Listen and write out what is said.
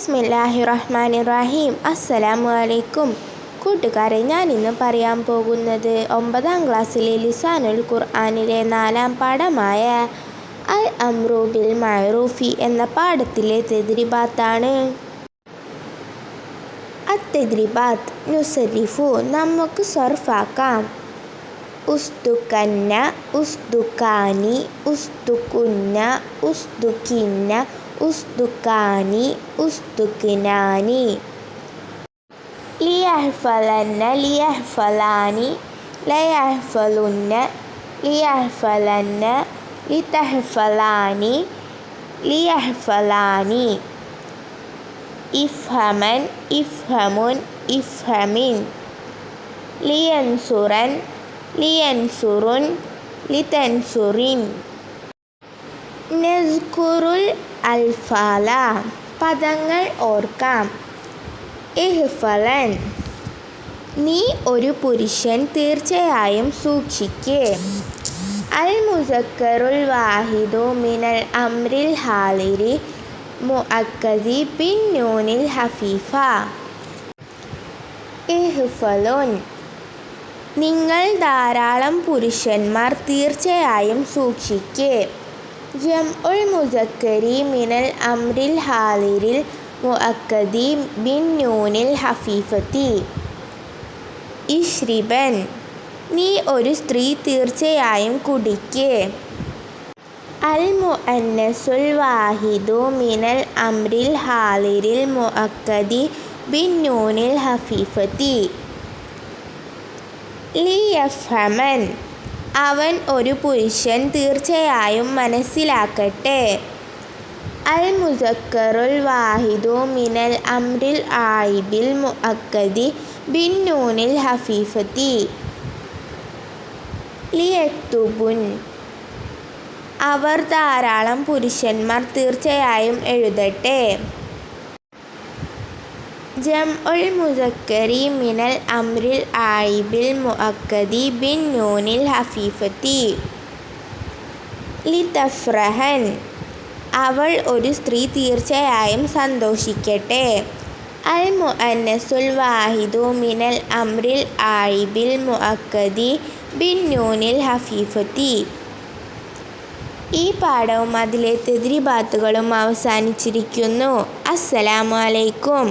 ബിസ്മില്ലാഹിറഹ്മാനിറഹീം. അസ്സലാമു അലൈക്കും കൂട്ടുകാരെ, ഞാൻ ഇന്ന് പറയാൻ പോകുന്നത് 9ാം ക്ലാസ്സിലെ ലിസാനുൽ ഖുർആനിലെ 4ാം പാഠമായ അൽ അംറു ബിൽ മഅറൂഫി എന്ന പാഠത്തിലെ തദ്രിബാത്താണ്. അത്തദ്രിബാത്ത് നുസരിഫു, നമുക്ക് സർഫാക്കാം. ഉസ്തുകന്ന, ഉസ്തുകാനി, ഉസ്തുകുന്ന, ഉസ്തുകിന്ന, ഉസ്തുകാനി, ഉസ്തുകിനാനി. ലിയഹ്ഫലന്ന, ലിയഹ്ഫലാനി, ലയഹ്ഫലുന്ന, ലിയഹ്ഫലന്ന, ലിതഹ്ഫലാനി, ലിയഹ്ഫലാനി. ഇഫ്ഹമൻ, ഇഫ്ഹമുൻ, ഇഫ്ഹമിൻ. ലിയൻസുറൻ, ലിയൻസുറുൻ, ലിതൻസുറിൻ. നസ്കുറുൽ അൽഫാല, പദങ്ങൾ ഓർക്കാം. ഇഹ്ഫലൻ, നീ ഒരു പുരുഷൻ തീർച്ചയായും സൂക്ഷിക്ക്. അൽ മുസക്കറുൽ വാഹിദു മിനൽ അംറിൽ ഹാലിരി മുഅക്കദി ബിൻ നൂനിൽ ഹഫീഫ. ഇഹ്ഫലുൻ, നിങ്ങൾ ധാരാളം പുരുഷന്മാർ തീർച്ചയായും സൂക്ഷിക്ക്. ജംഉൽ മുസക്കരി മിനൽ അംറിൽ ഹാലിരിൽ മുഅക്കദി ബിൻ നൂനിൽ ഹഫീഫത്തി. ഇശ്രിബൻ, നീ ഒരു സ്ത്രീ തീർച്ചയായും കുടിക്ക്. അൽ മുഅന്നസുൽ വാഹിദു മിനൽ അംറിൽ ഹാലിരിൽ മുഅക്കദി ബിൻ നൂനിൽ ഹഫീഫത്തി. ലിയഫ്ഹമൻ, അവൻ ഒരു പുരുഷൻ തീർച്ചയായും മനസ്സിലാക്കട്ടെ. അൽ മുസക്കറുൽ വാഹിദു മിനൽ അംറിൽ ആയിബിൽ മുഅക്കദി ബിൻ നൂനിൽ ഹഫീഫത്തി. ലിയക്തുബുൻ, അവർ ധാരാളം പുരുഷന്മാർ തീർച്ചയായും എഴുതട്ടെ. ജംഉൽ മുസക്കരി മിനൽ അംറിൽ ആയിബിൽ മുഅക്കദി ബിൻ നൂനിൽ ഹഫീഫത്തി. ലിതഫ്രഹൻ, അവൾ ഒരു സ്ത്രീ തീർച്ചയായും സന്തോഷിക്കട്ടെ. അൽ മുഅന്നസുൽ വാഹിദു മിനൽ അംറിൽ ആയിബിൽ മുഅക്കദി ബിൻ നൂനിൽ ഹഫീഫത്തി. ഈ പാഠവും അതിലെ തദ്രിബാത്തുകളും അവസാനിച്ചിരിക്കുന്നു. അസ്സലാമു അലൈക്കും.